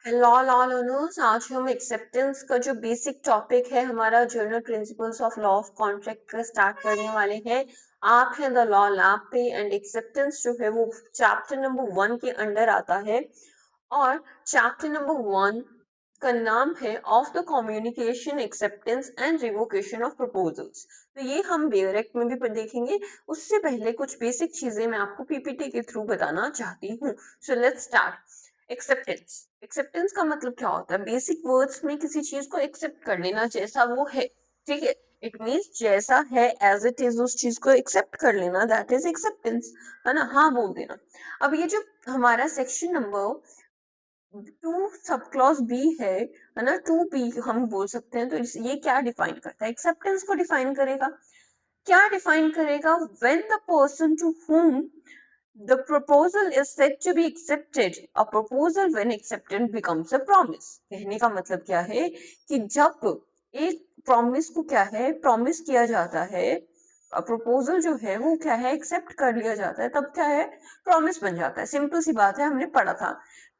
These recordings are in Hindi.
हेलो लॉनर्स, आज हम एक्सेप्टेंस का जो बेसिक टॉपिक है हमारा journal principles of law of contract का स्टार्ट करने वाले हैं। आप हैं द लॉ लैब पे एंड एक्सेप्टेंस जो है वो चैप्टर नंबर 1 के अंडर आता है और चैप्टर नंबर 1 का नाम है of the communication acceptance and revocation of proposals. तो ये हम डायरेक्ट में भी देखेंगे। उससे पहले कुछ बेसिक चीजें मैं आपको पीपीटी के थ्रू बताना चाहती हूँ। So let's start. Acceptance acceptance का मतलब क्या होता है? बेसिक वर्ड्स में किसी चीज को एक्सेप्ट कर लेना जैसा वो है। ठीक है, इट मीन्स जैसा है एज इट इज उस चीज को एक्सेप्ट कर लेना, दैट इज एक्सेप्टेंस। है ना, हाँ बोल देना। अब ये जो हमारा section number 2 sub clause B है ना, 2 बी हम बोल सकते हैं। तो ये क्या डिफाइन करता है? एक्सेप्टेंस को डिफाइन करेगा। क्या डिफाइन करेगा? When the person to whom the proposal is said to be accepted. A proposal when accepted becomes a promise. कहने का मतलब क्या है कि जब एक प्रॉमिस को क्या है, प्रॉमिस किया जाता है, प्रपोजल जो है वो क्या है, एक्सेप्ट कर लिया जाता है, तब क्या है, प्रॉमिस बन जाता है। सिंपल सी बात है, हमने पढ़ा था।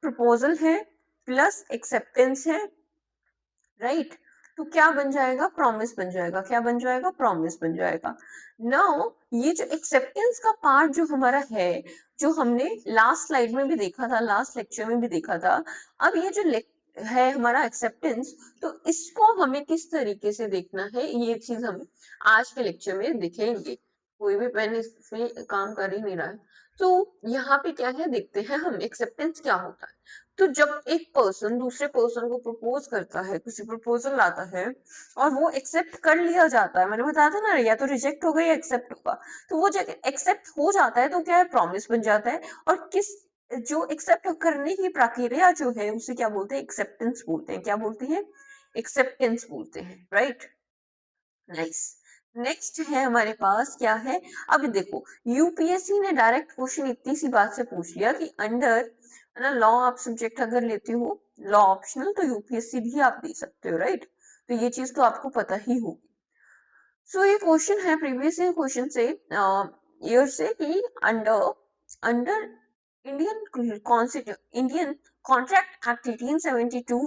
प्रपोजल है प्लस एक्सेप्टेंस है, राइट। तो क्या बन जाएगा? प्रॉमिस बन जाएगा। क्या बन जाएगा? प्रॉमिस बन जाएगा। नाउ ये जो एक्सेप्टेंस का पार्ट जो हमारा है, जो हमने लास्ट स्लाइड में भी देखा था, लास्ट लेक्चर में भी देखा था। अब ये जो है हमारा एक्सेप्टेंस, तो इसको हमें किस तरीके से देखना है, ये चीज हम आज के लेक्चर में देखेंगे। कोई भी पेन इसमें काम कर ही नहीं रहा है। तो यहाँ पे क्या है, देखते हैं हम एक्सेप्टेंस क्या होता है। तो जब एक पर्सन दूसरे पर्सन को प्रपोज करता है, किसी प्रपोजल लाता है और वो एक्सेप्ट कर लिया जाता है, मैंने बताया था ना, या तो रिजेक्ट होगा या एक्सेप्ट होगा। तो वो जब एक्सेप्ट हो जाता है तो क्या है, प्रॉमिस बन जाता है। और किस जो एक्सेप्ट करने की प्रक्रिया जो है उसे क्या बोलते हैं? एक्सेप्टेंस बोलते हैं। क्या बोलते हैं? एक्सेप्टेंस बोलते हैं, राइट। नाइस। नेक्स्ट है हमारे पास क्या है? अब देखो, यूपीएससी ने डायरेक्ट क्वेश्चन इतनी सी बात से पूछ लिया कि अंडर ना लॉ आप सब्जेक्ट अगर लेते हो, लॉ ऑप्शनल, तो यूपीएससी भी आप दे सकते हो, राइट। तो ये चीज तो आपको पता ही होगी। सो ये क्वेश्चन है प्रीवियस क्वेश्चन से, ईयर से, कि under under Indian constitution, Indian contract act 1872,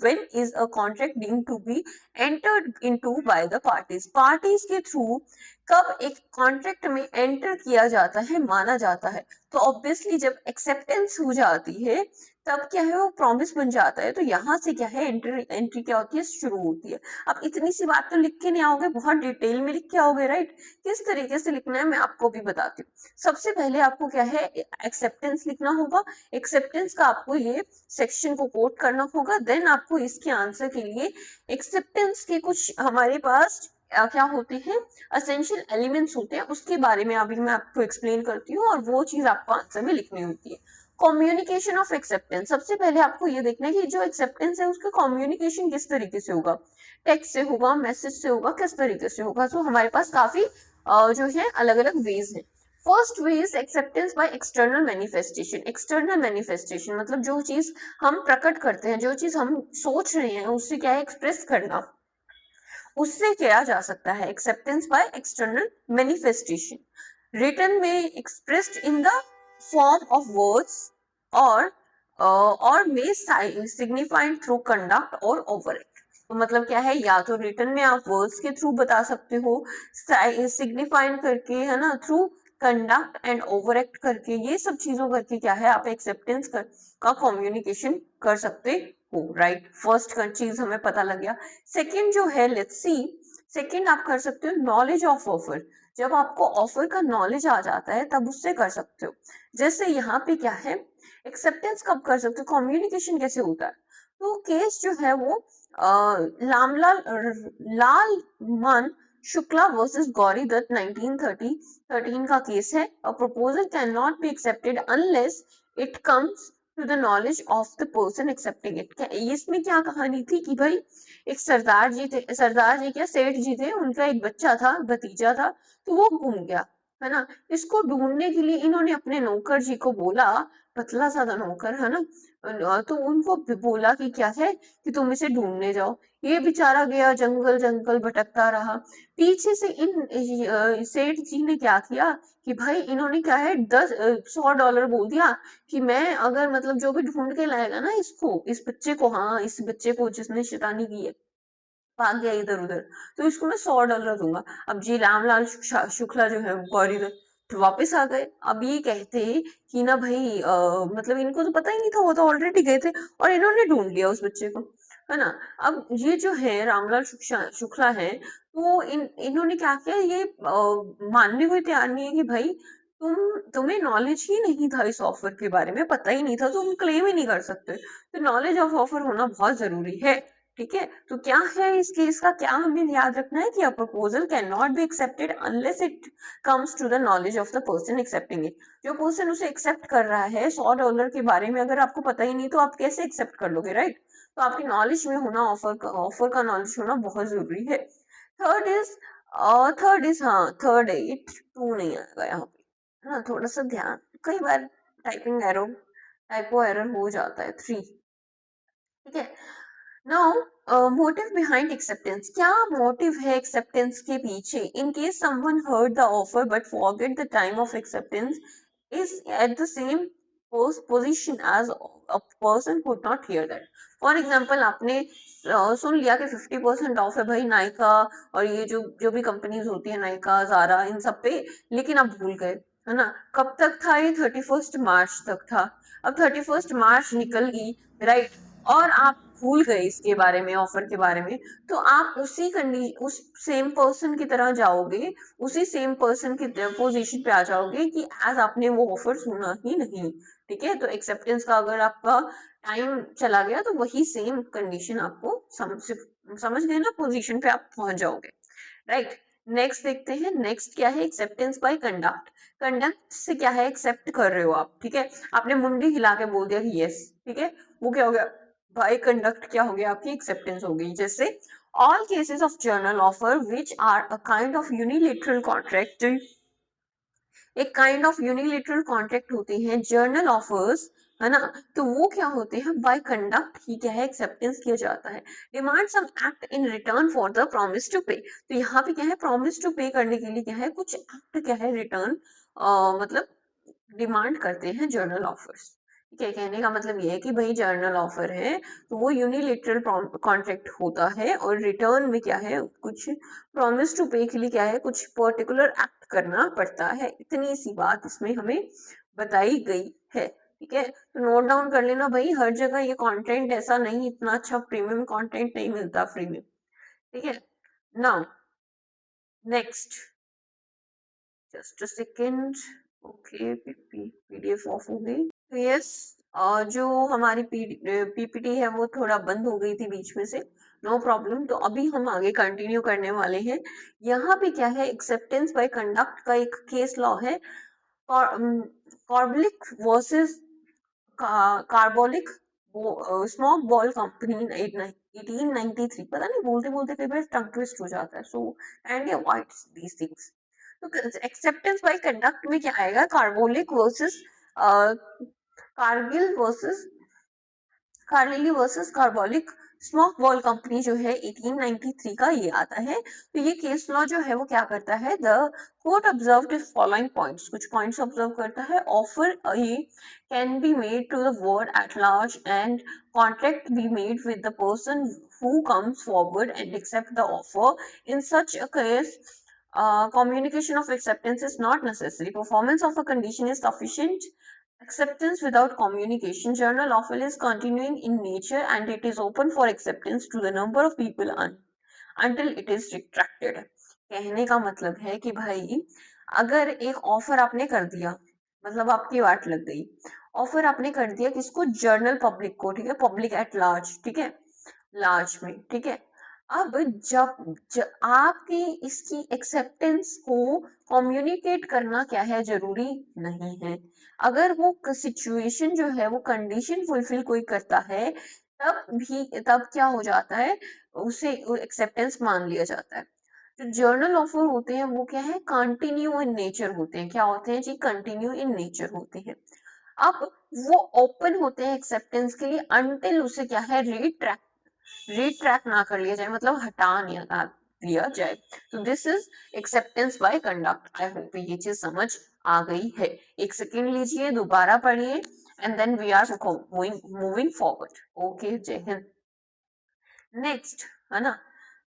when is a contract deemed to be entered into by the parties के थ्रू कब एक कॉन्ट्रैक्ट में एंटर किया जाता है, माना जाता है? तो ऑब्वियसली जब एक्सेप्टेंस हो जाती है तब क्या है, वो प्रॉमिस बन जाता है। तो यहाँ से क्या है, एंट्री क्या होती है, शुरू होती है। अब इतनी सी बात तो लिख के नहीं आओगे, बहुत डिटेल में लिख के आओगे, राइट। किस तरीके से लिखना है मैं आपको भी बताती हूँ। सबसे पहले आपको क्या है, एक्सेप्टेंस लिखना होगा। एक्सेप्टेंस का आपको ये सेक्शन को कोट करना होगा। देन आपको इसके आंसर के लिए एक्सेप्टेंस के कुछ हमारे पास क्या होते हैं, असेंशियल एलिमेंट्स होते हैं, उसके बारे में अभी मैं आपको एक्सप्लेन करती हूँ और वो चीज आपको आंसर में लिखनी होती है। कम्युनिकेशन ऑफ एक्सेप्टेंस, सबसे पहले आपको ये देखना है कि जो एक्सेप्टेंस है उसका कम्युनिकेशन किस तरीके से होगा। टेक्स्ट से होगा, मैसेज से होगा, किस तरीके से होगा? तो हमारे पास काफी जो है अलग अलग वेज है। First way is acceptance by external manifestation. External manifestation मतलब जो चीज हम प्रकट करते हैं, जो चीज हम सोच रहे हैं, उससे क्या है, एक्सप्रेस करना, उससे किया जा सकता है acceptance by external manifestation. Written में expressed in the form of words और मे सिग्निफाइड थ्रू कंडक्ट और ओवर। तो मतलब क्या है, या तो रिटर्न में आप वर्ड्स के थ्रू बता सकते हो, सिग्निफाइड करके, है ना, through conduct and over act करके, ये सब चीजों करके क्या है, आप एक्सेप्टेंस का कम्युनिकेशन कर सकते हो, राइट। फर्स्ट का चीज हमें पता लग गया। सेकंड जो है, लेट्स सी, सेकंड आप कर सकते हो नॉलेज ऑफ ऑफर। जब आपको ऑफर का नॉलेज आ जाता है तब उससे कर सकते हो। जैसे यहाँ पे क्या है, एक्सेप्टेंस कब कर सकते हो, कम्युनिकेशन कैसे होता है? तो केस जो है वो लामलाल लाल मन शुक्ला वर्सेस गौरी दत्त 1913 का केस है। A proposal can not be accepted unless it comes to the knowledge of the person accepting it. इसमें क्या कहानी थी कि भाई एक सरदार जी थे, सरदार जी क्या, सेठ जी थे, उनका एक बच्चा था, भतीजा था, तो वो गुम गया, है ना। इसको ढूंढने के लिए इन्होंने अपने नौकर जी को बोला, पतला सा था नौकर, है ना? तो उनको बोला कि क्या है कि तुम इसे ढूंढने जाओ। ये बेचारा गया जंगल जंगल भटकता रहा। पीछे से इन सेठ जी ने क्या किया कि भाई इन्होंने क्या है 100 डॉलर बोल दिया कि मैं अगर मतलब जो भी ढूंढ के लाएगा ना इसको, इस बच्चे को, हाँ इस बच्चे को जिसने शैतानी की है, भाग गया इधर उधर, तो इसको मैं 100 डॉलर दूंगा। अब जी रामलाल शुक्ला जो है वो गौरी तो वापस आ गए। अब ये कहते कि ना भाई मतलब इनको तो पता ही नहीं था, वो तो ऑलरेडी गए थे और इन्होंने ढूंढ लिया उस बच्चे को, है ना? अब ये जो है रामलाल शुक्ला है, तो इन्होंने क्या किया, ये मानने को तैयार नहीं है कि भाई तुम्हें नॉलेज ही नहीं था, इस ऑफर के बारे में पता ही नहीं था, तो तुम क्लेम ही नहीं कर सकते। तो नॉलेज ऑफ ऑफर होना बहुत जरूरी है। ठीक है, तो क्या है इस केस का, क्या हमें याद रखना है कि a proposal can not be accepted unless it comes to the knowledge of the person accepting it. जो पर्सन उसे एक्सेप्ट कर रहा है 100 डॉलर के बारे में, अगर आपको पता ही नहीं तो आप कैसे एक्सेप्ट कर लोगे, राइट? तो आपकी नॉलेज में होना, ऑफर का नॉलेज होना बहुत जरूरी है। थर्ड इज हाँ थर्ड है, इट टू नहीं आएगा यहाँ पे, है ना? थोड़ा सा ध्यान, कई बार टाइपिंग एरर, टाइपो एरर हो जाता है। थ्री, ठीक है। नाउ मोटिव बिहाइंड एक्सेप्टेंस, क्या मोटिव है एक्सेप्टेंस के पीछे? In case someone heard the offer but forget the time of acceptance is at the same position as a person could not hear that. For example, आपने सुन लिया कि 50% ऑफ है भाई नायका और ये जो भी कंपनीज होती है, नायका, जारा, इन सब पे, लेकिन आप भूल गए, है ना? कब तक था ये? 31 मार्च तक था। अब 31 मार्च निकल गई, राइट, और आप भूल गए इसके बारे में, ऑफर के बारे में, तो आप उस सेम पर्सन की तरह जाओगे, उसी सेम पर्सन की पोजीशन पे आ जाओगे कि एज आपने वो ऑफर सुना ही नहीं। ठीक है, तो एक्सेप्टेंस का अगर आपका टाइम चला गया तो वही सेम कंडीशन आपको समझ गए ना, पोजीशन पे आप पहुंच जाओगे, राइट? नेक्स्ट देखते हैं, नेक्स्ट क्या है? Acceptance by conduct. कंडक्ट से क्या है? एक्सेप्ट कर रहे हो आप, ठीक है? आपने मुंडी हिला के बोल दिया कि यस, ठीक है, वो क्या हो गया भाई? कंडक्ट क्या हो गया? आपकी एक्सेप्टेंस हो गई। जैसे all cases of journal offer which are a kind of unilateral contract, एक काइंड ऑफ यूनिलेटरल कॉन्ट्रैक्ट होते हैं जर्नल ऑफर्स, है ना? तो वो क्या होते हैं? बाय कंडक्ट ही क्या है? एक्सेप्टेंस किया जाता है। Demand some act in return for the promise to pay, तो यहाँ पे क्या है? प्रॉमिस टू पे करने के लिए क्या है? कुछ एक्ट क्या है? रिटर्न मतलब डिमांड करते हैं जर्नल ऑफर्स। ठीक है, कहने का मतलब ये है कि भाई जर्नल ऑफर है तो वो यूनिलेटरल कॉन्ट्रैक्ट होता है और रिटर्न में क्या है? कुछ प्रॉमिस टू पे के लिए क्या है? कुछ पर्टिकुलर एक्ट करना पड़ता है। इतनी सी बात इसमें हमें बताई गई है। ठीक है, तो नोट डाउन कर लेना भाई, हर जगह ये कंटेंट ऐसा नहीं, इतना अच्छा प्रीमियम कंटेंट नहीं मिलता फ्री में। ठीक है, now next, just a second, okay, PDF of हो गई। तो यस, जो हमारी पीपीटी है वो थोड़ा बंद हो गई थी बीच में से, नो प्रॉब्लम। तो अभी हम आगे कंटिन्यू करने वाले हैं। यहाँ पे क्या है? एक्सेप्टेंस बाय कंडक्ट का एक केस लॉ है, carbolic versus carbolic smoke ball company in 1893। पता नहीं बोलते बोलते कई बार टंग ट्विस्ट हो जाता है, so and avoid these things. तो एक्सेप्टेंस बाय कंडक्ट में क्या आएगा? Carbolic versus Kargil versus Karnali versus carbolic smoke ball company जो है 1893 का ये आता है। तो ये केस लॉ जो है वो क्या करता है? The court observed the following points, कुछ पॉइंट्स ऑब्जर्व करता है। ऑफर ये can be made to the world at large and contract be made with the person who comes forward and accept the offer. In such a case, communication of acceptance is not necessary. Performance of a condition is sufficient. Acceptance without communication. Journal offer is continuing in nature and it is open for acceptance to the number of people until it is retracted. कहने का मतलब है कि भाई अगर एक ऑफर आपने कर दिया, मतलब आपकी वाट लग गई, ऑफर आपने कर दिया किसको? जर्नल पब्लिक को, ठीक है, पब्लिक एट लार्ज, ठीक है, लार्ज में, ठीक है। अब आपकी इसकी एक्सेप्टेंस को कम्युनिकेट करना क्या है? जरूरी नहीं है। अगर वो सिचुएशन जो है, वो कंडीशन फुलफिल कोई करता है, तब क्या हो जाता है? उसे एक्सेप्टेंस मान लिया जाता है। जो जर्नल ऑफर होते हैं वो क्या है? कंटिन्यू इन नेचर होते हैं। क्या होते हैं जी? कंटिन्यू इन नेचर होते हैं। अब वो ओपन होते हैं एक्सेप्टेंस के लिए अनटिल उसे क्या है रिट्रैक्ट ना कर लिया जाए, मतलब हटा नहीं लिया जाए। तो this is acceptance by conduct. I hope ये चीज समझ आ गई है। एक सेकेंड लीजिए, दोबारा पढ़िए and then we are moving forward. Okay, जय हिंद। नेक्स्ट, है ना,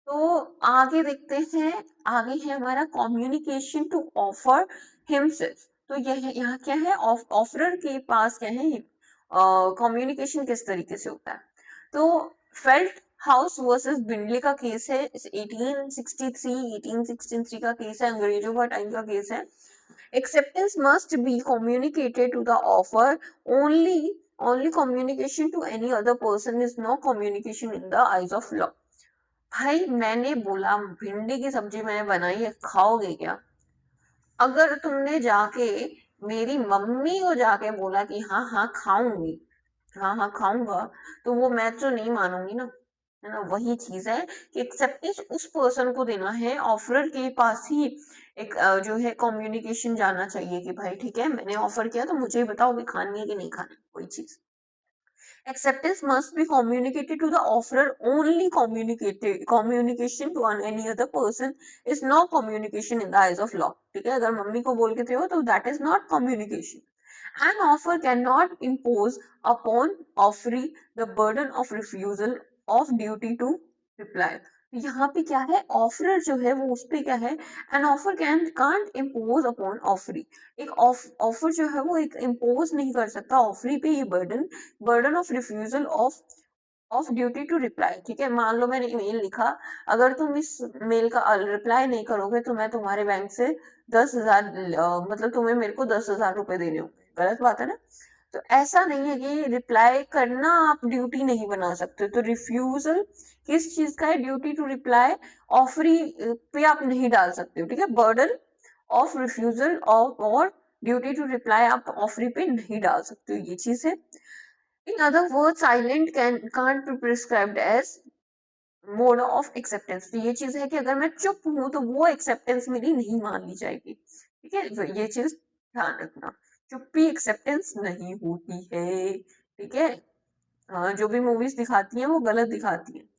तो आगे देखते हैं। आगे है हमारा कम्युनिकेशन टू ऑफर हिमसेल्फ। तो यह यहाँ क्या है, ऑफरर के पास क्या है, कम्युनिकेशन किस तरीके से होता है। तो फेल्ट हाउस वर्सेस बिंडले का केस है, 1863 का केस है, अंग्रेजों का टाइम का केस है। Acceptance must be communicated to the offer. Only communication to any other person is no communication in the eyes of law. भाई मैंने बोला भिंडी की सब्जी मैंने बनाई है, खाओगे क्या? अगर तुमने जाके मेरी मम्मी को जाके बोला कि हाँ हाँ खाऊंगी, हाँ हाँ खाऊंगा, तो वो मैं तो नहीं मानूंगी ना, है ना। वही चीज है कि एक्सेप्टेंस उस पर्सन को देना है, ऑफरर के पास ही एक जो है कम्युनिकेशन जाना चाहिए कि भाई ठीक है मैंने ऑफर किया तो मुझे बताओ कि खानी है कि नहीं खानी, कोई चीज। Acceptance must be communicated to the offerer. Only communication to any other person is no communication in the eyes of law. ठीक है, अगर मम्मी को बोल के हो तो that is not communication. An offer cannot impose upon offeree the burden of refusal of duty to reply. यहाँ पे क्या है, ऑफरर जो है वो उस पे क्या है, an offer can't impose upon offeree. एक ऑफर जो है वो एक इम्पोज नहीं कर सकता ऑफरी पे ये burden of refusal of duty to reply. ठीक है, मान लो मैंने ईमेल लिखा, अगर तुम इस मेल का रिप्लाई नहीं करोगे तो मैं तुम्हारे बैंक से 10,000 मतलब तुम्हें मेरे को 10,000 रुपए देने होंगे। गलत बात है ना। तो ऐसा नहीं है कि रिप्लाई करना आप ड्यूटी नहीं बना सकते। तो रिफ्यूजल किस चीज का है, ड्यूटी टू रिप्लाई ऑफरी पे आप नहीं डाल सकते हो। ठीक है, बर्डन ऑफ रिफ्यूजल और ड्यूटी टू रिप्लाई आप ऑफरी पे नहीं डाल सकते हो, ये चीज है। In other word silent can't be prescribed as mode of acceptance. तो ये चीज है कि अगर मैं चुप हूं तो वो एक्सेप्टेंस मेरी नहीं मान ली जाएगी। ठीक है, तो ये चीज ध्यान रखना, चुप्पी एक्सेप्टेंस नहीं होती है। ठीक है, जो भी मूवीज दिखाती हैं वो गलत दिखाती हैं।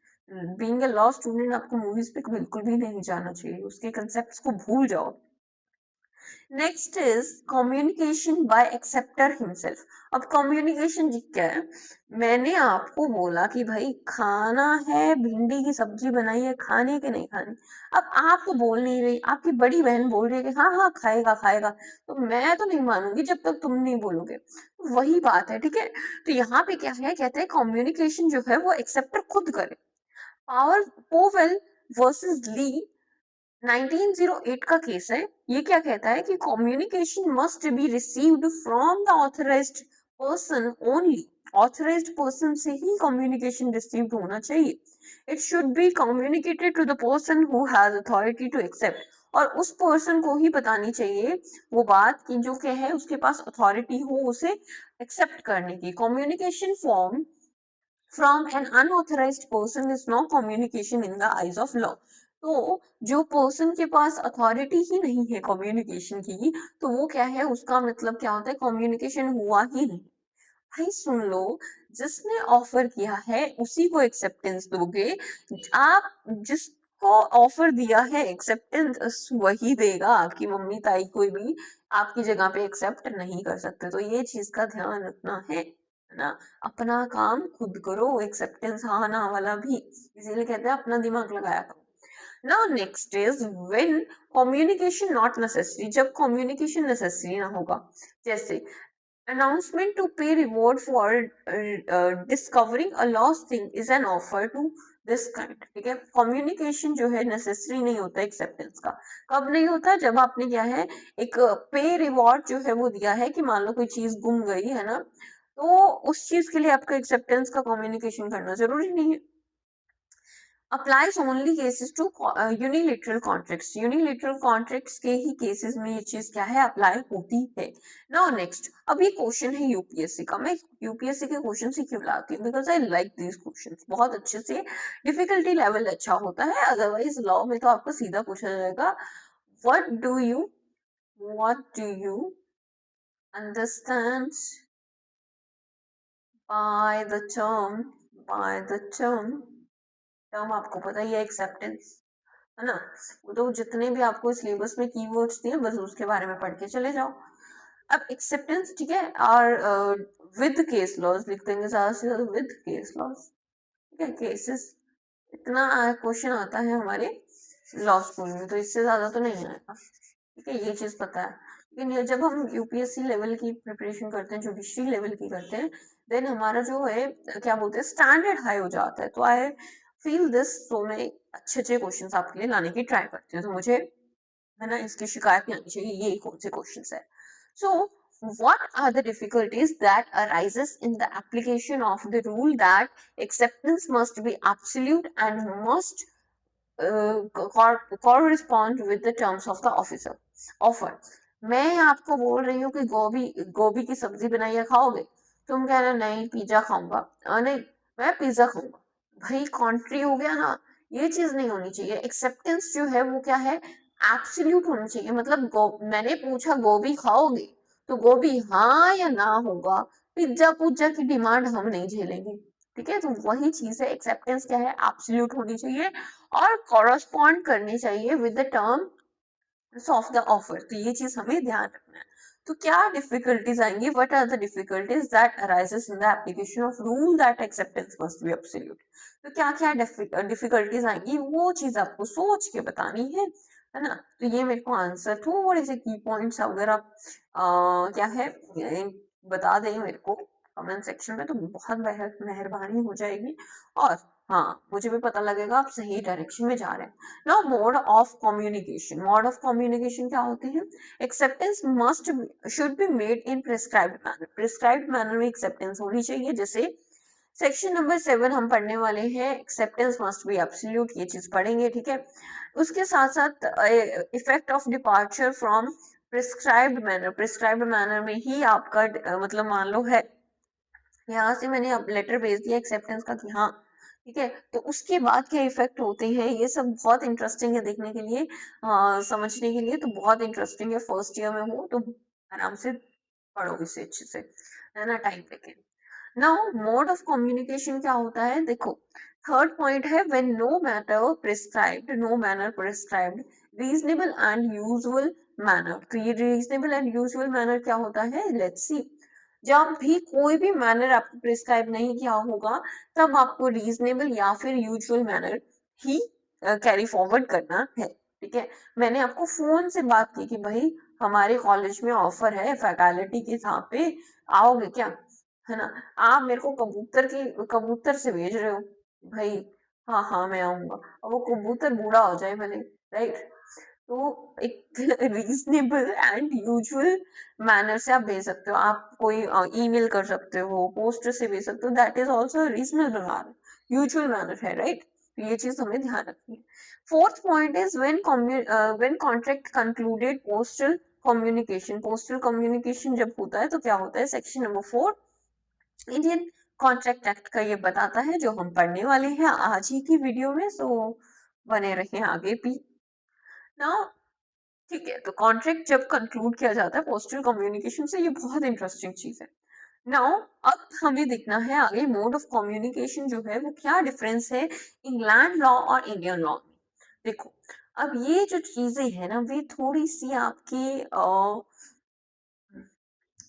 बीइंग ए लॉ स्टूडेंट आपको मूवीज पे बिल्कुल भी नहीं जाना चाहिए, उसके कंसेप्ट को भूल जाओ। Next is communication bye acceptor himself. अब कम्युनिकेशन जी क्या है, मैंने आपको बोला कि भाई खाना है, भिंडी की सब्जी बनाई है, खाने के नहीं खाने। अब आप तो बोल नहीं रही, आपकी बड़ी बहन बोल रही है कि हाँ हाँ खाएगा खाएगा, तो मैं तो नहीं मानूंगी जब तक तुम नहीं बोलोगे। वही बात है, ठीक है। तो यहाँ पे क्या है, कहते हैं कम्युनिकेशन जो है वो एक्सेप्टर खुद करे। पावर पोवेल वर्सेस ली 1908 का केस है। ये क्या कहता है कि communication must be received from the authorised person only. Authorised person से ही कम्युनिकेशन रिसीव्ड होना चाहिए। It should be communicated to the person who has authority to accept. और उस पर्सन को ही बतानी चाहिए वो बात कि जो क्या है उसके पास अथॉरिटी हो उसे एक्सेप्ट करने की। Communication form from an unauthorized person is no communication in the eyes of law। तो जो पर्सन के पास अथॉरिटी ही नहीं है कम्युनिकेशन की, तो वो क्या है, उसका मतलब क्या होता है, कम्युनिकेशन हुआ ही नहीं। भाई सुन लो, जिसने ऑफर किया है उसी को एक्सेप्टेंस दोगे। आप जिसको ऑफर दिया है एक्सेप्टेंस वही देगा, आपकी मम्मी ताई कोई भी आपकी जगह पे एक्सेप्ट नहीं कर सकते। तो ये चीज का ध्यान रखना है ना। अपना काम खुद करो, एक्सेप्टेंस हाँ ना वाला भी, इसीलिए कहते हैं अपना दिमाग लगाया करो। Now next is when communication not necessary. जब कम्युनिकेशन नेसेसरी ना होगा, जैसे announcement to pay reward for discovering a lost thing is an offer to this kind। ठीक है, कम्युनिकेशन जो है नेसेसरी नहीं होता एक्सेप्टेंस का। कब नहीं होता, जब आपने क्या है एक पे रिवॉर्ड जो है वो दिया है कि मान लो कोई चीज गुम गई है ना, तो उस चीज के लिए आपका एक्सेप्टेंस का कम्युनिकेशन करना जरूरी नहीं है। applies only cases to unilateral contracts। unilateral contracts के ही केसेस में ये चीज क्या है, अप्लाई होती है। नाउ नेक्स्ट, अब ये क्वेश्चन है यूपीएससी का। मैं यूपीएससी के क्वेश्चन से क्यों लाती हूँ, because I like these questions. बहुत अच्छे से डिफिकल्टी लेवल अच्छा होता है, अदरवाइज लॉ में तो आपको सीधा पूछा जाएगा what do you understand by the term, by the term, term आपको पता ही है एक्सेप्टेंस, है ना। वो तो जितने भी आपको सिलेबस में कीवर्ड्स दिए बस उसके बारे में पढ़ के चले जाओ। अब एक्सेप्टेंस, ठीक है, और विद केस लॉज लिख देंगे ज्यादा से ज्यादा, विद केस लॉज, ठीक है, केसेस, इतना क्वेश्चन आता है हमारे लॉ स्कूल में, तो इससे ज्यादा तो नहीं आएगा, ठीक है, ये चीज पता है। लेकिन ये जब हम यूपीएससी लेवल की प्रिपरेशन करते हैं, जुडिशरी लेवल की करते हैं, देन हमारा जो है क्या बोलते हैं स्टैंडर्ड हाई हो जाता है, तो आई फील दिस, तो मैं अच्छे अच्छे क्वेश्चन आपके लिए लाने की ट्राई करती हूँ, तो मुझे, है ना, इसकी शिकायत नहीं आनी चाहिए, यही कौन से क्वेश्चन है। सो what are the difficulties that arises in the application of the rule that acceptance must be absolute and must correspond with the terms of the officer offer? मैं आपको बोल रही हूँ कि गोभी गोभी की सब्जी बनाइए, खाओगे? तुम कह रहे नहीं पिज्जा खाऊंगा, नहीं मैं पिज्जा खाऊंगा, भाई कॉन्ट्री हो गया ना। ये चीज नहीं होनी चाहिए। एक्सेप्टेंस जो है वो क्या है, एब्सोल्यूट होनी चाहिए। मतलब मैंने पूछा गोभी खाओगे, तो गोभी हाँ या ना होगा, पिज्जा पुज्जा की डिमांड हम नहीं झेलेंगे, ठीक है। तो वही चीज है, एक्सेप्टेंस क्या है, एब्सोल्यूट होनी चाहिए और कॉरस्पॉन्ड करनी चाहिए with the term of the offer, तो ये चीज हमें ध्यान रखना है। तो क्या डिफिकल्टीज आएंगी, what are the difficulties that arises in the application of rule that acceptance must be absolute? तो क्या क्या डिफिकल्टीज आएंगी वो चीज आपको सोच के बतानी है ना। तो ये मेरे को आंसर थोड़े से की पॉइंट्स अगर आप क्या है बता दें मेरे को कमेंट सेक्शन में, तो बहुत मेहरबानी हो जाएगी, और हाँ मुझे भी पता लगेगा आप सही डायरेक्शन में जा रहे हैं। Now mode of communication, mode of communication क्या होते हैं? Acceptance must should be made in prescribed manner, prescribed manner में एक्सेप्टेंस होनी चाहिए। जैसे सेक्शन नंबर 7 हम पढ़ने वाले हैं, एक्सेप्टेंस मस्ट बी एब्सोल्यूट, ये चीज पढ़ेंगे, ठीक है। उसके साथ साथ effect of departure from prescribed manner, prescribed manner में ही आपका मतलब मान लो है यहाँ से मैंने अब लेटर भेज दिया एक्सेप्टेंस का कि हाँ ठीक है, तो उसके बाद क्या इफेक्ट होते हैं, ये सब बहुत इंटरेस्टिंग है देखने के लिए, समझने के लिए तो बहुत इंटरेस्टिंग है। फर्स्ट ईयर में हो तो आराम से पढ़ो इसे अच्छे से, है ना, टाइम लेके। नाउ मोड ऑफ कम्युनिकेशन क्या होता है, देखो थर्ड पॉइंट है when no matter prescribed, no manner prescribed, reasonable and usual manner. तो ये रीजनेबल एंड यूजुअल मैनर क्या होता है, लेट्स सी। जब भी कोई भी मैनर आपको प्रिस्क्राइब नहीं किया होगा, तब आपको रीजनेबल या फिर यूजुअल मैनर ही कैरी फॉरवर्ड करना है, ठीक है। मैंने आपको फोन से बात की कि भाई हमारे कॉलेज में ऑफर है फैकल्टी के यहाँ पे, आओगे क्या, है ना। आप मेरे को कबूतर से भेज रहे हो, भाई हाँ हाँ मैं आऊंगा, और वो कबूतर बूढ़ा हो जाए भले, राइट। तो एक रीजनेबल एंड यूजुअल मैनर से आप भेज सकते हो, आप कोई ईमेल कर सकते हो, पोस्टर से भेज सकते हो, that is also reasonable manner, usual manner है, राइट। तो ये चीज हमें ध्यान रखनी है। Fourth point is when contract concluded postal communication, postal communication जब होता है तो क्या होता है, section number 4 Indian contract act का ये बताता है, जो हम पढ़ने वाले हैं आज ही की वीडियो में, सो बने रहे आगे भी। नाउ ठीक है, तो कॉन्ट्रैक्ट जब कंक्लूड किया जाता है पोस्टल कम्युनिकेशन से, ये बहुत इंटरेस्टिंग चीज है। नाउ अब हमें देखना है आगे मोड ऑफ कम्युनिकेशन जो है वो क्या डिफरेंस है इंग्लैंड लॉ और इंडियन लॉ में। देखो अब ये जो चीजें है ना, वे थोड़ी सी आपकी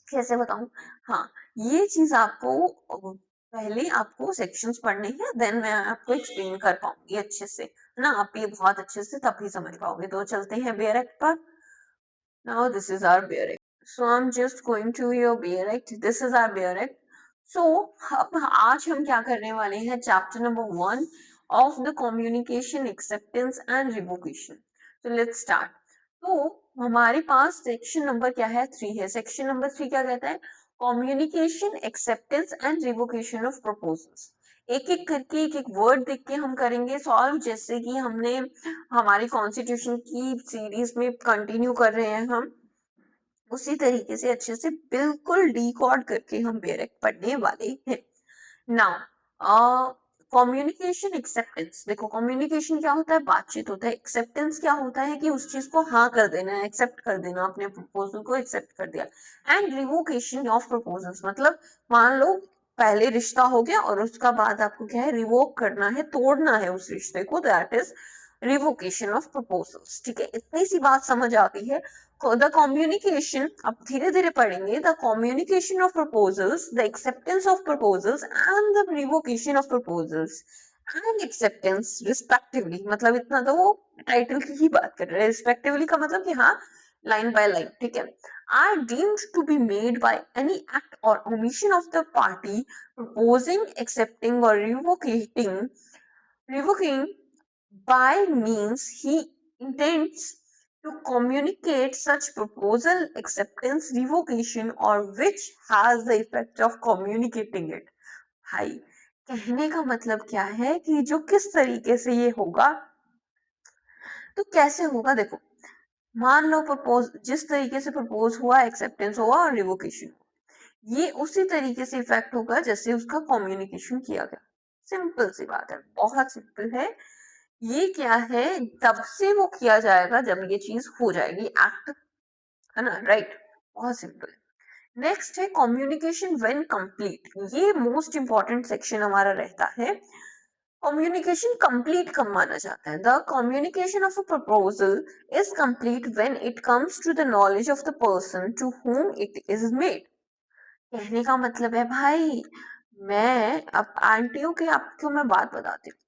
कैसे बताऊं, हाँ ये चीज आपको पहले आपको सेक्शंस पढ़ने हैं, देन मैं आपको एक्सप्लेन कर पाऊंगी अच्छे से, है ना। आप ये बहुत अच्छे से तभी समझ पाओगे। तो चलते हैं बेयर एक्ट पर। Now this is our bear act. So I'm just going to your bear act. This is our bear act. So अब आज हम क्या करने वाले हैं, chapter number 1 of the communication acceptance and revocation. तो लेट्स स्टार्ट। तो हमारे पास सेक्शन नंबर क्या है, 3 है। सेक्शन नंबर 3 क्या कहता है, communication acceptance and revocation of proposals. एक एक करके एक एक वर्ड देख के हम करेंगे सॉल्व, जैसे कि हमने हमारी कॉन्स्टिट्यूशन की सीरीज में कंटिन्यू कर रहे हैं हम, उसी तरीके से अच्छे से बिल्कुल डिकोड करके हम बेरेक पढ़ने वाले हैं। नाउ कम्युनिकेशन एक्सेप्टेंस, देखो कम्युनिकेशन क्या होता है, बातचीत होता है। एक्सेप्टेंस क्या होता है कि उस चीज को हाँ कर देना, एक्सेप्ट कर देना, अपने प्रपोजल को एक्सेप्ट कर दिया। एंड रिवोकेशन ऑफ प्रपोजल्स, मतलब मान लो पहले रिश्ता हो गया और उसका बाद आपको क्या है, रिवोक करना है, तोड़ना है उस रिश्ते को, that is revocation of proposals. ठीक है, इतनी सी बात समझ आ गई है। द कम्युनिकेशन, अब धीरे धीरे पढ़ेंगे, the communication of proposals, the acceptance of proposals and the revocation of proposals and acceptance respectively. मतलब इतना तो वो टाइटल की ही बात कर रहे हैं, रिस्पेक्टिवली का मतलब कि हाँ, लाइन बाय लाइन। ठीक है, are deemed to be made by any act or omission of the party proposing, accepting, or revoking by means he intends to communicate such proposal, acceptance, revocation, or which has the effect of communicating it। भाई, कहने का मतलब क्या है कि जो किस तरीके से ये होगा, तो कैसे होगा, देखो, मान लो प्रपोज, जिस तरीके से प्रपोज हुआ, एक्सेप्टेंस हुआ और रिवोकेशन, ये उसी तरीके से इफेक्ट होगा जैसे उसका कम्युनिकेशन किया गया। सिंपल सी बात है, बहुत सिंपल है। ये क्या है, तब से वो किया जाएगा जब ये चीज हो जाएगी, एक्ट, है ना, राइट। बहुत सिंपल। नेक्स्ट है कम्युनिकेशन व्हेन कंप्लीट। ये मोस्ट इंपॉर्टेंट सेक्शन हमारा रहता है। कम्युनिकेशन कंप्लीट कब माना जाता है? The communication of a proposal is complete when it comes to the knowledge of the person to whom it is made. कहने का मतलब है भाई, मैं अब आंटियों के, आपको मैं बात बताती हूँ।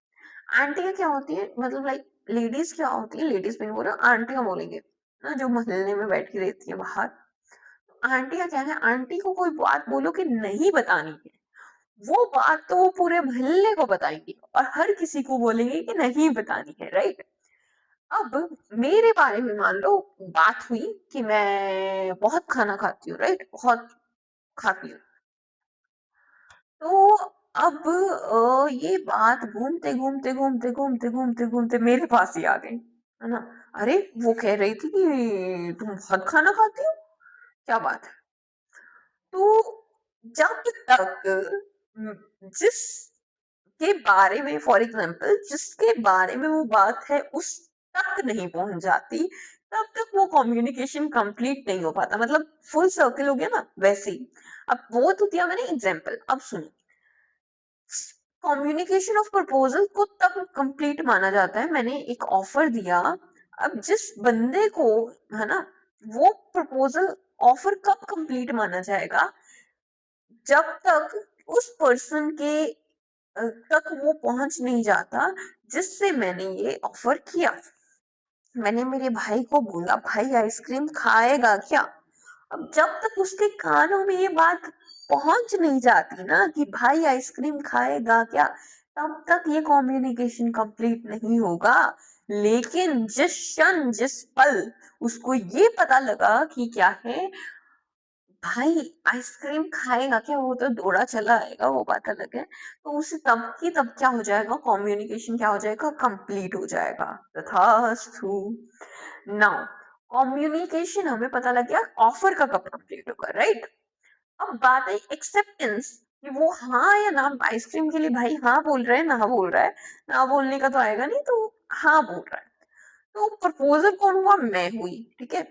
आंटियां क्या होती है, मतलब लाइक लेडीज क्या होती है, लेडीज में बोलो, आंटियां बोलेंगे ना, जो मोहल्ले में बैठ के रहती है बाहर। आंटियां क्या है, आंटी को कोई बात बोलो कि नहीं बतानी है, वो बात तो वो पूरे मोहल्ले को बताएंगी और हर किसी को बोलेंगे कि नहीं बतानी है, राइट। अब मेरे बारे में मान लो बात हुई कि मैं बहुत खाना खाती हूँ, राइट, बहुत खाती हूँ। तो अब ये बात घूमते घूमते घूमते घूमते घूमते घूमते मेरे पास ही आ गई, है ना। अरे, वो कह रही थी कि तुम बहुत खाना खाती हो, क्या बात है। तो जब तक जिस के बारे में, फॉर एग्जाम्पल, जिसके बारे में वो बात है उस तक नहीं पहुंच जाती, तब तक वो कम्युनिकेशन कंप्लीट नहीं हो पाता। मतलब फुल सर्कल हो गया ना, वैसे ही। अब वो तो दिया मैंने एग्जाम्पल, अब सुनो। कम्युनिकेशन ऑफ प्रपोजल को तब कंप्लीट माना जाता है, मैंने एक ऑफर दिया, अब जिस बंदे को, है ना, वो प्रपोजल ऑफर कब कंप्लीट माना जाएगा, जब तक उस पर्सन के तक वो पहुंच नहीं जाता जिससे मैंने ये ऑफर किया। मैंने मेरे भाई को बोला, भाई आइसक्रीम खाएगा क्या? अब जब तक उसके कानों में ये बात पहुंच नहीं जाती ना कि भाई आइसक्रीम खाएगा क्या, तब तक ये कम्युनिकेशन कंप्लीट नहीं होगा। लेकिन जिस क्षण, जिस पल उसको ये पता लगा कि क्या है, भाई आइसक्रीम खाएगा क्या, वो तो दौड़ा चला आएगा, वो बात अलग है, तो उसे तब की तब क्या हो जाएगा, कम्युनिकेशन क्या हो जाएगा, कंप्लीट हो जाएगा। तथास्तु। नाउ, कम्युनिकेशन हमें पता लग गया, ऑफर का कब कंप्लीट होगा, राइट। अब बात है एक्सेप्टेंस, कि वो हाँ या ना, आइसक्रीम के लिए भाई हाँ बोल रहा है, ना बोल रहा है, ना बोलने का तो आएगा नहीं, तो हाँ बोल रहा है। तो प्रपोजल कौन हुआ, मैं हुई, ठीक है।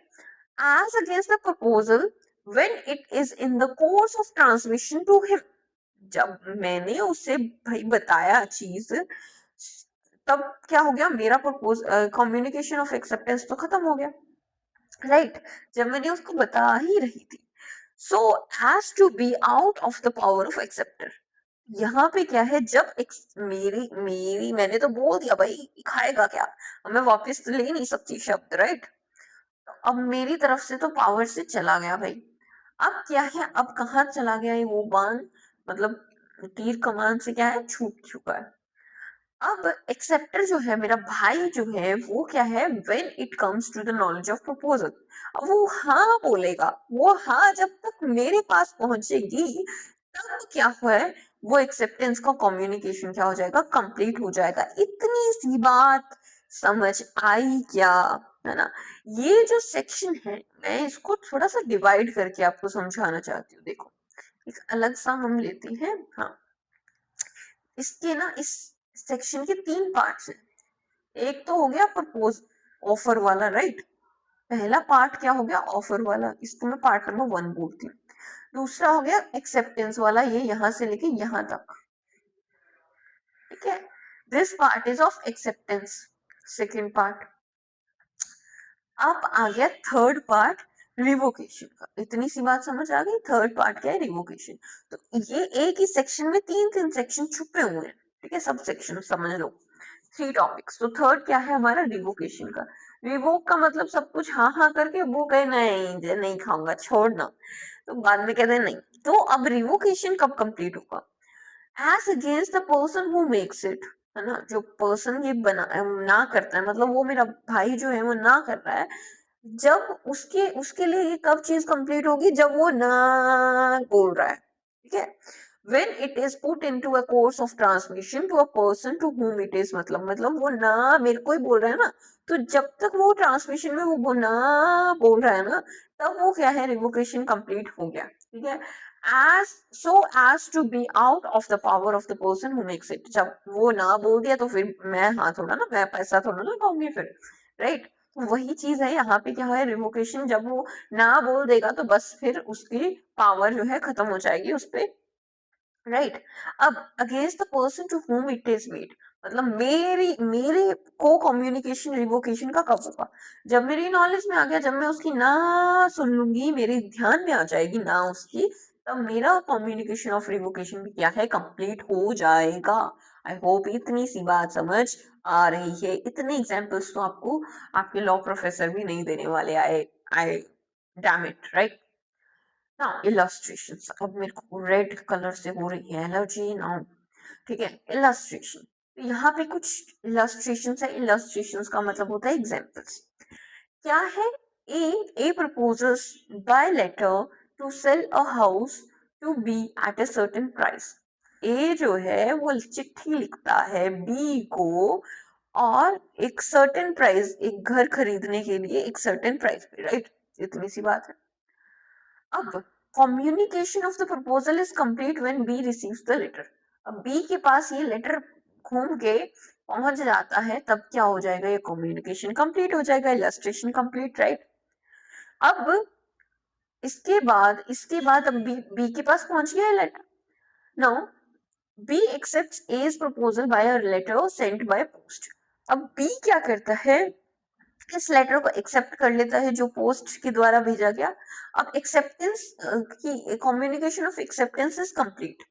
as against the proposal when it is in the course of transmission to him। जब मैंने उसे भाई बताया चीज, तब क्या हो गया, मेरा प्रपोज कम्युनिकेशन ऑफ एक्सेप्टेंस तो खत्म हो गया, राइट। जब मैंने उसको बता ही रही थी। So has to be out of the power of acceptor. यहाँ पे क्या है, जब मेरी मेरी मैंने तो बोल दिया भाई खाएगा क्या, अब मैं वापस तो ले नहीं सकती शब्द, राइट। अब मेरी तरफ से तो पावर से चला गया भाई। अब क्या है, अब कहाँ चला गया है वो बाण, मतलब तीर कमान से क्या है, छूट चुका है। अब एक्सेप्टर जो है, मेरा भाई जो है, वो क्या है, when it comes to the knowledge of proposal, अब वो हाँ बोलेगा, वो हाँ जब तक मेरे पास पहुंचेगी, तब क्या हुआ है, वो एक्सेप्टेंस का कम्युनिकेशन क्या हो जाएगा, कंप्लीट हो जाएगा। इतनी सी बात समझ आई क्या, है ना। ये जो सेक्शन है, मैं इसको थोड़ा सा डिवाइड करके आपको समझाना चाहती हूँ। देखो, एक अलग सा हम लेते हैं, हाँ, इसके ना, इस सेक्शन के तीन पार्ट्स हैं। एक तो हो गया प्रपोज, ऑफर वाला, राइट। पहला पार्ट क्या हो गया, ऑफर वाला, इसको मैं पार्ट नंबर 1 बोलती हूँ। दूसरा हो गया एक्सेप्टेंस वाला, ये यहां से लेके यहां तक, ठीक है। This part is of acceptance, second part. अब आ गया थर्ड पार्ट, रिवोकेशन का। इतनी सी बात समझ आ गई, थर्ड पार्ट क्या है, रिवोकेशन। तो ये एक ही सेक्शन में तीन तीन सेक्शन छुपे हुए हैं, ठीक है, सब सेक्शन समझ लो, 3 टॉपिक्स। तो थर्ड क्या है हमारा, रिवोकेशन का। रिवोक का मतलब सब कुछ हाँ हाँ करके वो कहे नहीं नहीं खाऊंगा छोड़ना, तो बाद में कहते नहीं। तो अब रिवोकेशन कब कंप्लीट होगा, as against the person who makes it, है ना, जो पर्सन ये बना ना करता है, मतलब वो मेरा भाई जो है वो ना कर रहा है, जब उसके उसके लिए ये कब चीज कंप्लीट होगी, जब वो ना बोल रहा है, ठीक है। when it is put into a course of transmission to a person to whom it is, मतलब वो ना मेरे को ही बोल रहा है ना, तो जब तक वो ट्रांसमिशन में वो ना बोल रहा है ना, तब वो क्या है, रिवोकेशन कंप्लीट हो गया, ठीक है। as so as to be out of the power of the person who makes it, जब वो ना बोल दिया तो फिर मैं हाँ थोड़ा ना, मैं पैसा थोड़ा ना पाऊंगी फिर, राइट। तो वही चीज है यहाँ पे, क्या है, रिवोकेशन। जब वो ना बोल देगा तो बस फिर उसकी पावर जो है खत्म हो जाएगी उस पे, राइट। अब against the person to whom it is made, मतलब मेरी मेरे को कम्युनिकेशन रिवोकेशन का कब होगा, जब मेरी नॉलेज में आ गया, जब मैं उसकी ना सुन लूंगी, मेरे ध्यान में आ जाएगी ना उसकी, तब मेरा कम्युनिकेशन ऑफ रिवोकेशन भी क्या है, कंप्लीट हो जाएगा। आई होप इतनी सी बात समझ आ रही है। इतने एग्जाम्पल्स तो आपको आपके लॉ प्रोफेसर भी नहीं देने वाले, I damn it, right. Now illustrations, अब मेरे को रेड कलर से हो रही है एलर्जी नाउ, ठीक है। इलस्ट्रेशन, यहाँ पे कुछ इलस्ट्रेशंस है, इलस्ट्रेशंस का मतलब होता है एग्जांपल्स। क्या है, A proposes by letter to sell a house to B at a certain price. A जो है वो चिट्ठी लिखता है बी को, और एक सर्टेन प्राइस, एक घर खरीदने के लिए एक सर्टेन प्राइस पे, राइट। इतनी सी बात है। अब communication of the proposal is complete when B receives the letter. अब बी के पास ये लेटर घूम के पहुंच जाता है, तब क्या हो जाएगा, ये कम्युनिकेशन कंप्लीट हो जाएगा, इलस्ट्रेशन कंप्लीट, राइट। अब इसके बाद अब बी के पास पहुंच गया है letter. Now B accepts as proposal by a letter sent by post. अब बी क्या करता है, इस लेटर को एक्सेप्ट कर लेता है जो पोस्ट के द्वारा भेजा गया। अब एक्सेप्टेंस की communication of acceptance is complete,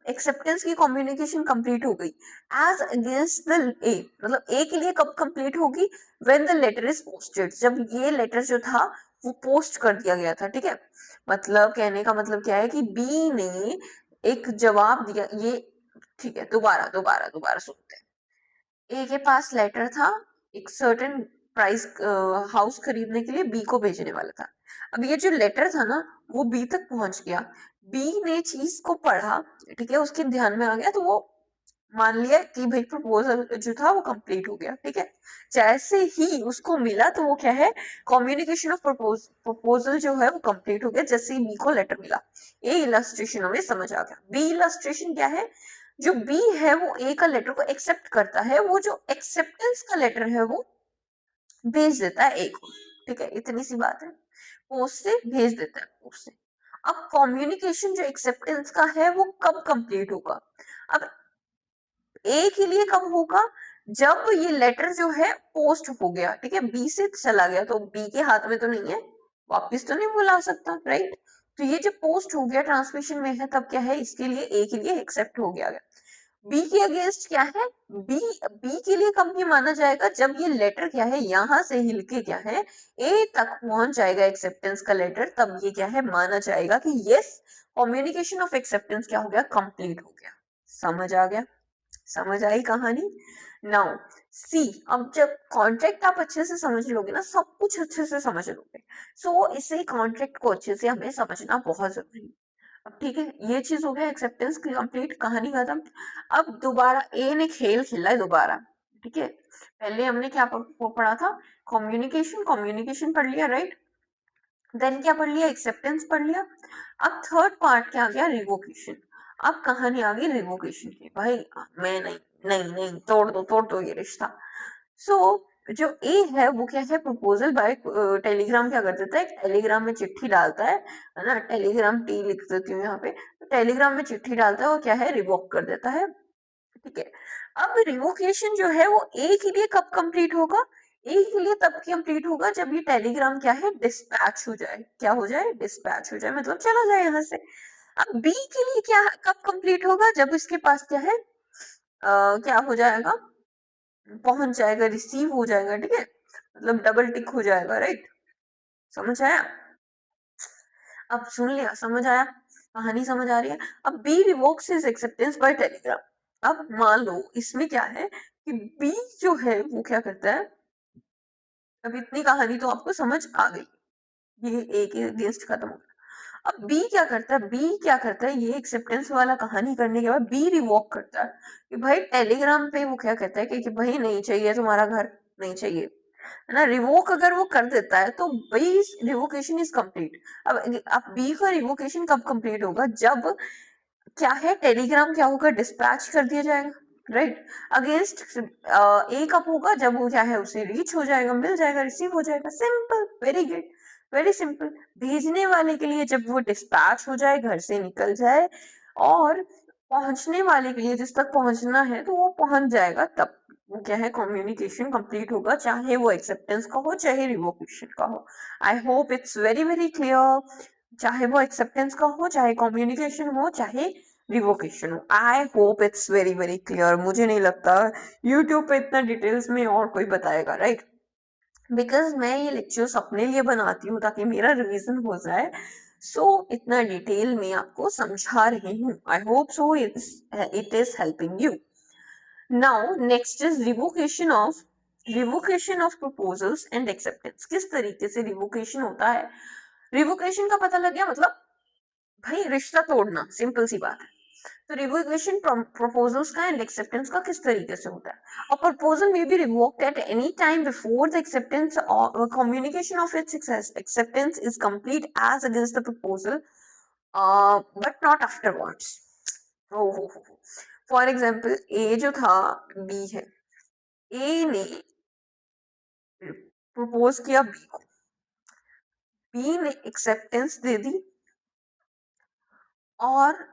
acceptance की कम्युनिकेशन कंप्लीट हो गई। एज अगेंस्ट द ए, मतलब ए के लिए कब कंप्लीट होगी, when the letter is posted, जब ये लेटर जो था वो पोस्ट कर दिया गया था, ठीक है। मतलब कहने का मतलब क्या है कि बी ने एक जवाब दिया, ये ठीक है, दोबारा दोबारा दोबारा सुनते हैं। ए के पास लेटर था, एक सर्टेन प्राइस हाउस खरीदने के लिए बी को भेजने वाला था। अब ये जो लेटर था ना, वो बी तक पहुंच गया, बी ने चीज को पढ़ा, ठीक है, उसके ध्यान में आ गया, तो वो मान लिया कि भाई प्रपोजल जो था वो कंप्लीट हो गया, ठीक है। जैसे ही उसको मिला तो वो क्या है, कम्युनिकेशन ऑफ प्रपोजल जो है वो कंप्लीट हो गया, जैसे ही बी को लेटर मिला। ये इलस्ट्रेशन हमें समझ आ गया। बी इलस्ट्रेशन क्या है, जो बी है वो ए का लेटर को एक्सेप्ट करता है, वो जो एक्सेप्टेंस का लेटर है वो भेज देता है ए को, ठीक है, इतनी सी बात है। पोस्ट से भेज देता है, पोस्ट से। अब कम्युनिकेशन जो एक्सेप्टेंस का है वो कब कंप्लीट होगा, अब ए के लिए कब होगा, जब ये लेटर जो है पोस्ट हो गया, ठीक है, बी से चला गया, तो बी के हाथ में तो नहीं है, वापिस तो नहीं बुला सकता, राइट। तो ये जब पोस्ट हो गया, ट्रांसमिशन में है, तब क्या है, इसके लिए ए के लिए एक्सेप्ट हो गया। बी के अगेंस्ट क्या है, बी बी के लिए कब ये माना जाएगा, जब ये लेटर क्या है यहां से हिल के क्या है ए तक पहुंच जाएगा एक्सेप्टेंस का लेटर, तब ये क्या है माना जाएगा कि यस, कम्युनिकेशन ऑफ एक्सेप्टेंस क्या हो गया, कंप्लीट हो गया। समझ आ गया, समझ आई कहानी। नाउ सी, अब जब कॉन्ट्रैक्ट आप अच्छे से समझ लोगे ना, सब कुछ अच्छे से समझ लोगे, सो इसे कॉन्ट्रैक्ट को अच्छे से हमें समझना बहुत जरूरी है। अब ठीक है, ये चीज हो गया, एक्सेप्टेंस की कंप्लीट, कहानी खत्म। अब दोबारा ए ने खेल खेला है दोबारा, ठीक है। पहले हमने क्या पढ़ा था, कम्युनिकेशन, कम्युनिकेशन पढ़ लिया, राइट। देन क्या पढ़ लिया, एक्सेप्टेंस पढ़ लिया। अब थर्ड पार्ट क्या आ गया, रिवोकेशन। अब कहानी आ गई रिवोकेशन की, भाई मैं नहीं नहीं नहीं, तोड़ दो ये रिश्ता। सो जो ए है वो क्या है, प्रपोजल बाय टेलीग्राम क्या कर देता है, टेलीग्राम में चिट्ठी डालता है ना, टेलीग्राम टी लिख देती हूँ यहाँ पे, टेलीग्राम में चिट्ठी डालता है और क्या है, रिवोक कर देता है। ठीक है, अब रिवोकेशन जो है वो ए के लिए कब कंप्लीट होगा, ए के लिए तब कंप्लीट होगा जब ये टेलीग्राम क्या है, डिस्पैच हो जाए, क्या हो जाए, डिस्पैच हो जाए, मतलब चला जाए यहाँ से। अब बी के लिए क्या कब कंप्लीट होगा, जब इसके पास क्या है, क्या हो जाएगा, पहुंच जाएगा, रिसीव हो जाएगा, ठीक है, मतलब डबल टिक हो जाएगा, राइट, समझ आया, अब सुन लिया, समझ आया, कहानी समझ आ रही है। अब B revokes his acceptance by telegram. अब मान लो इसमें क्या है कि बी जो है वो क्या करता है, अब इतनी कहानी तो आपको समझ आ गई, ये ए के अगेंस्ट खत्म हो गया। अब बी क्या करता है, बी क्या करता है, ये एक्सेप्टेंस वाला कहानी करने के बाद बी रिवोक करता है कि भाई टेलीग्राम पे वो क्या कहता है कि भाई नहीं चाहिए तुम्हारा घर, नहीं चाहिए, है ना, रिवोक अगर वो कर देता है तो बी रिवोकेशन इज कंप्लीट। अब बी का रिवोकेशन कब कंप्लीट होगा, जब क्या है, टेलीग्राम क्या होगा, डिस्पैच कर दिया जाएगा, राइट, अगेंस्ट ए कब होगा, जब वो क्या है, उसे रीच हो जाएगा, मिल जाएगा, रिसीव हो जाएगा, simple, very good, very simple. भेजने वाले के लिए जब वो डिस्पैच हो जाए, घर से निकल जाए, और पहुंचने वाले के लिए जिस तक पहुंचना है तो वो पहुंच जाएगा, तब वो क्या है, कम्युनिकेशन कंप्लीट होगा, चाहे वो एक्सेप्टेंस का हो चाहे रिवोकेशन का हो। I hope it's very very clear, चाहे वो एक्सेप्टेंस का हो चाहे कम्युनिकेशन हो चाहे रिवोकेशन हो। I hope it's very very clear, मुझे नहीं लगता यूट्यूब पे इतना डिटेल्स में और कोई बताएगा, राइट, बिकॉज मैं ये लेक्चर्स अपने लिए बनाती हूँ ताकि मेरा रिवीजन हो जाए, सो इतना डिटेल में आपको समझा रही हूँ। I hope so it is helping you. Now next is revocation of proposals and acceptance. किस तरीके से रिवोकेशन होता है, रिवोकेशन का पता लग गया, मतलब भाई रिश्ता तोड़ना, सिंपल सी बात है। तो रिवोकेशन प्रपोजल्स का एंड एक्सेप्टेंस का किस तरीके से होता है, और proposal may be revoked at any time before the acceptance और communication of its acceptance is complete as against the proposal, but not afterwards. For example A जो था, बी है, ए ने प्रपोज किया बी को, बी ने एक्सेप्टेंस दे दी और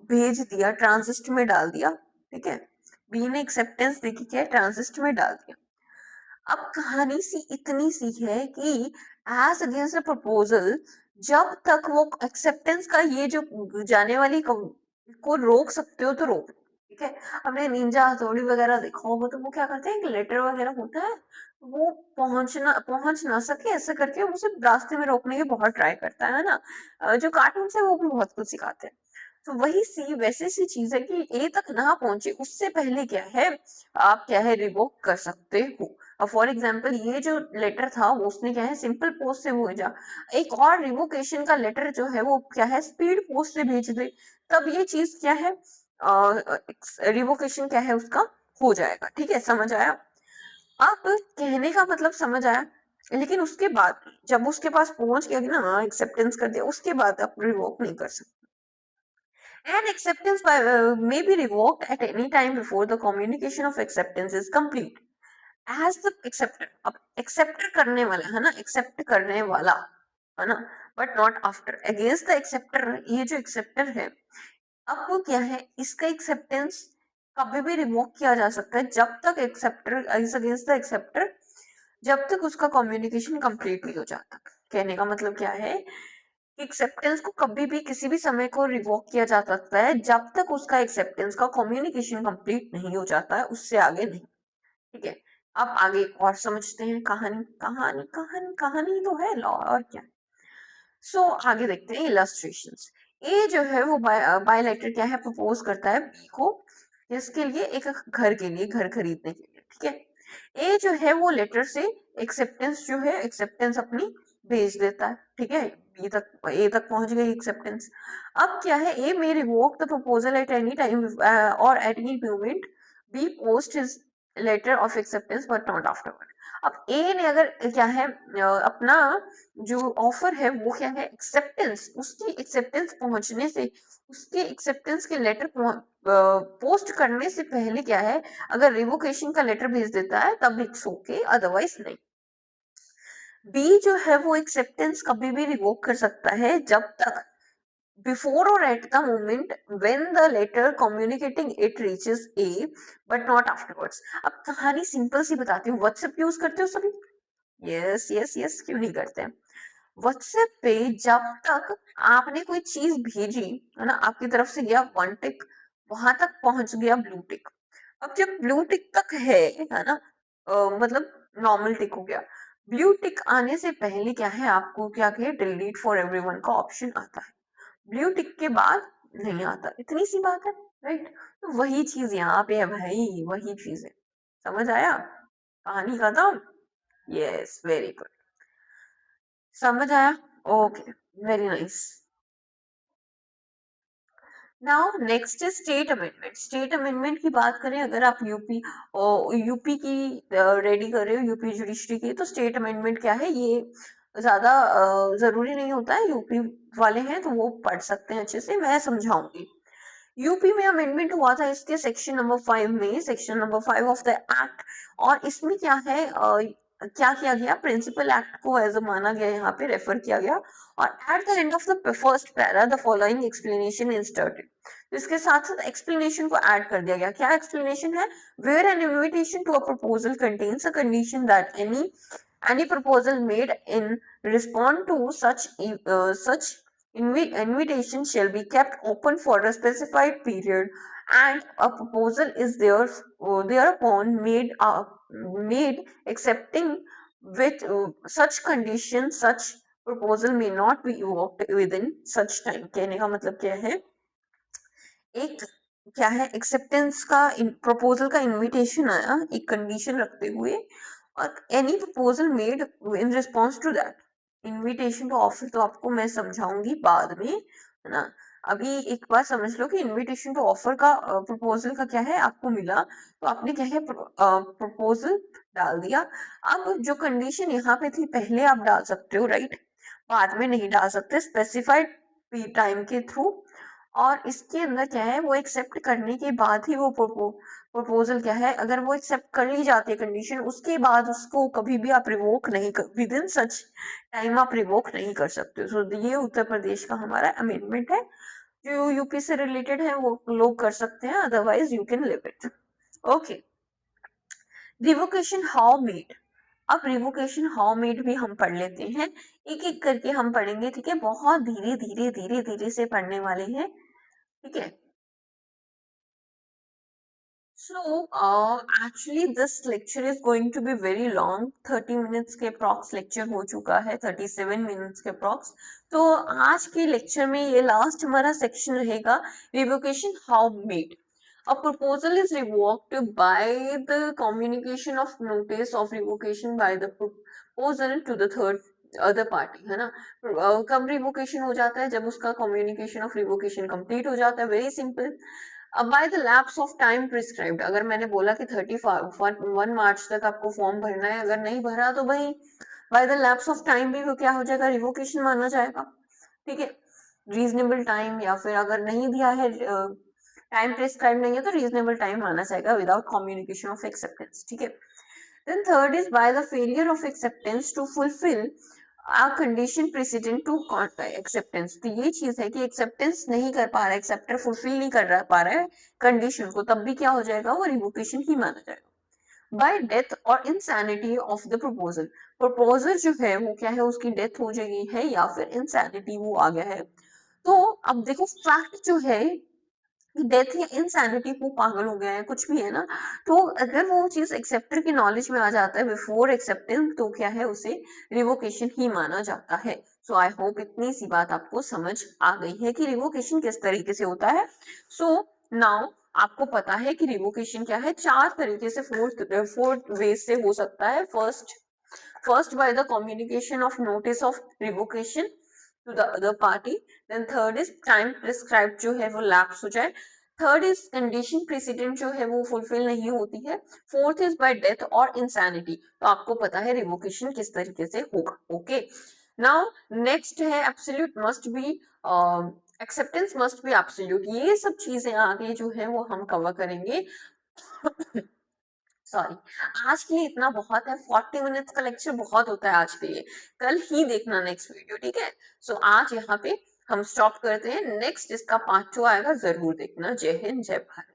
भेज दिया, ट्रांजिस्ट में डाल दिया, ठीक है, बी ने एक्सेप्टेंस देखी, क्या ट्रांजिस्ट में डाल दिया। अब कहानी सी इतनी सी है कि एज अगेंस्ट प्रपोजल, जब तक वो एक्सेप्टेंस का ये जो जाने वाली को रोक सकते हो तो रोक, ठीक है, हमने निंजा हथौड़ी वगैरह देखा होगा, तो वो क्या करते हैं, एक लेटर वगैरह होता है, वो पहुंच ना सके ऐसा करके उसे रास्ते में रोकने की बहुत ट्राई करता है ना, जो कार्टून है वो भी बहुत कुछ सिखाते हैं। तो वही सी वैसे सी चीज है कि ए तक ना पहुंचे उससे पहले क्या है, आप क्या है, रिवोक कर सकते हो। फॉर एग्जाम्पल ये जो लेटर था वो उसने क्या है, सिंपल पोस्ट से भेजा, एक और रिवोकेशन का लेटर जो है वो क्या है, स्पीड पोस्ट से भेज दे, तब ये चीज क्या है, रिवोकेशन क्या है उसका, हो जाएगा, ठीक है, समझ आया। अब कहने का मतलब समझ आया, लेकिन उसके बाद जब उसके पास पहुंच गया ना, एक्सेप्टेंस कर दिया, उसके बाद आप रिवोक नहीं कर सकते। And acceptance may be revoked at any time before the communication of acceptance is complete. As the acceptor, अब accept करने वाला है ना, accept करने वाला है ना, but not after. Against the acceptor, ये जो acceptor है, अब वो क्या है, इसका acceptance कभी भी रिवोक किया जा सकता है जब तक acceptor is against the acceptor, जब तक उसका communication complete नहीं हो जाता। कहने का मतलब क्या है, एक्सेप्टेंस को कभी भी किसी भी समय को रिवोक किया जा सकता है जब तक उसका एक्सेप्टेंस का कम्युनिकेशन कंप्लीट नहीं हो जाता है, उससे आगे नहीं, ठीक है। अब आगे और समझते हैं, कहानी कहानी कहानी कहानी तो है लॉ, और क्या। आगे देखते हैं इलस्ट्रेशंस। ए जो है वो बायलेटर क्या है, प्रपोज करता है बी को, जिसके लिए एक घर के लिए, घर खरीदने के लिए, ठीक है। ए जो है वो लेटर से एक्सेप्टेंस जो है, एक्सेप्टेंस अपनी भेज देता है, ठीक है, बी तक, ए तक पहुंच गई एक्सेप्टेंस। अब क्या है, A may revoke the proposal at any time और at any moment, B post letter of acceptance but not afterward. अब ए ने अगर क्या है अपना जो ऑफर है वो क्या है एक्सेप्टेंस, उसकी एक्सेप्टेंस पहुंचने से, उसके एक्सेप्टेंस के लेटर पोस्ट करने से पहले क्या है अगर रिवोकेशन का लेटर भेज देता है तब इट्स ओके, अदरवाइज नहीं। बी जो है वो एक्सेप्टेंस कभी भी रिवोक कर सकता है जब तक before or at the moment when the letter communicating it reaches A but not afterwards। अब कहानी सिंपल सी बताती हूँ, व्हाट्सएप यूज करते हो सभी? यस यस यस, क्यों नहीं करते हैं? व्हाट्सएप पे जब तक आपने कोई चीज भेजी है ना, आपकी तरफ से गया वन टिक, वहां तक पहुंच गया ब्लू टिक। अब जब ब्लू टिक तक है ना, मतलब नॉर्मल टिक हो गया, ब्लू टिक आने से पहले क्या है आपको क्या है डिलीट फॉर एवरीवन का ऑप्शन आता है, ब्लू टिक के बाद नहीं आता, इतनी सी बात है, राइट? तो वही चीज यहाँ पे है भाई, वही चीज है। समझ आया कहानी खत्म? यस, वेरी गुड, समझ आया। Okay, very nice. Now next is state amendment. State amendment की बात करें, अगर आप यूपी की रेडी कर रहे हो, यूपी जुडिशरी की, तो स्टेट अमेंडमेंट क्या है ये ज्यादा जरूरी नहीं होता है, यूपी वाले हैं तो वो पढ़ सकते हैं अच्छे से, मैं समझाऊंगी। यूपी में अमेंडमेंट हुआ था इसके सेक्शन नंबर 5 में, section number 5 of the act. और इसमें क्या है क्या किया गया, प्रिंसिपल एक्ट को एज माना गया, यहाँ पे रेफर किया गया। और at the end of the first para the following explanation inserted. तो इसके साथ साथ एक्सप्लेनेशन को ऐड कर दिया गया। क्या एक्सप्लेनेशन है? Where an invitation to a proposal contains a condition that any proposal made in response to such invitation shall be kept open for a specified period, and a proposal is thereupon made accepting with such conditions such proposal may not be evoked within such time। कहने का मतलब क्या है, एक क्या है एक्सेप्टेंस का प्रपोजल का इनविटेशन आया एक कंडीशन रखते हुए, और any proposal made in response to that invitation to offer, तो आपको मैं समझाऊंगी बाद में, है ना। अभी एक बार समझ लो कि इनविटेशन टू ऑफर का प्रपोजल का क्या है आपको मिला, तो आपने क्या है प्रपोजल डाल दिया। अब जो कंडीशन यहाँ पे थी पहले आप डाल सकते हो, राइट, बाद में नहीं डाल सकते, स्पेसिफाइड टाइम के थ्रू। और इसके अंदर क्या है वो एक्सेप्ट करने के बाद ही वो प्रपोजल क्या है, अगर वो एक्सेप्ट कर ली जाती है कंडीशन, उसके बाद उसको कभी भी आप रिवोक नहीं कर, विद इन सच टाइम आप रिवोक नहीं कर सकते। सो ये उत्तर प्रदेश का हमारा अमेंडमेंट है, जो यूपी से रिलेटेड है वो लोग कर सकते हैं, otherwise you can live it. Okay, revocation how made. अब रिवोकेशन हाउ मेड भी हम पढ़ लेते हैं, एक एक करके हम पढ़ेंगे, ठीक है, बहुत धीरे धीरे धीरे धीरे से पढ़ने वाले हैं, ठीक है। So, actually this lecture is going to be very long, 30 minutes के अप्रॉक्स लेक्चर हो चुका है, 37 मिनट्स के अप्रॉक्स। तो आज के लेक्चर में ये लास्ट हमारा सेक्शन रहेगा, revocation how made. A proposal is revoked by the communication of notice of revocation by the proposal to the third other party, है ना। कब रिवोकेशन हो जाता है? जब उसका कम्युनिकेशन ऑफ रिवोकेशन कंप्लीट हो जाता है, वेरी सिंपल। अब by the lapse of time prescribed, अगर मैंने बोला कि 31 मार्च तक आपको फॉर्म भरना है, अगर नहीं भरा तो भाई by the lapse of time भी वो क्या हो जाएगा, रिवोकेशन माना जाएगा, ठीक है। रीजनेबल टाइम, या फिर अगर नहीं दिया है टाइम प्रिस्क्राइब नहीं है तो रीजनेबल टाइम माना जाएगा विदाउट कम्युनिकेशन ऑफ एक्सेप्टेंस, ठीक है। Then third is by the failure of acceptance to fulfil a condition precedent to acceptance. तो ये चीज है कि एक्सेप्टेंस नहीं कर पा रहा है, एक्सेप्टर फुलफिल नहीं कर पा रहा है कंडीशन को, तब भी क्या हो जाएगा, वो रिवोकेशन ही माना जाएगा। बाय डेथ और insanity of the proposal, proposer जो है वो क्या है उसकी डेथ हो गई है या फिर इंसैनिटी वो आ गया है। तो अब देखो फैक्ट जो है डेथ या इंसैनिटी, वो पागल हो गया है कुछ भी है ना, तो अगर वो चीज एक्सेप्टर की नॉलेज में आ जाता है बिफोर एक्सेप्टेंस, तो क्या है उसे रिवोकेशन ही माना जाता है। सो आई होप इतनी सी बात आपको समझ आ गई है कि रिवोकेशन किस तरीके से होता है। सो नाउ आपको पता है कि रिवोकेशन क्या है, चार तरीके से, फोर्थ वे से हो सकता है। First by the communication of notice of revocation to the other party, then third is time prescribed जो है वो lapse हो जाए, थर्ड इज कंडीशन प्रेसिडेंट जो है वो फुलफिल नहीं होती है। फोर्थ इज बाय डेथ और इंसैनिटी, तो आपको पता है रिवोकेशन किस तरीके से होगा। ओके, नाउ नेक्स्ट है absolute must be, acceptance must be absolute. ये सब चीजें आगे जो है वो हम कवर करेंगे। सॉरी, आज के लिए इतना बहुत है, 40 मिनट्स का लेक्चर बहुत होता है आज के लिए। कल ही देखना नेक्स्ट वीडियो, ठीक है। सो आज यहाँ पे हम स्टॉप करते हैं, नेक्स्ट इसका पार्ट 2 आएगा, जरूर देखना। जय हिंद, जय भारत।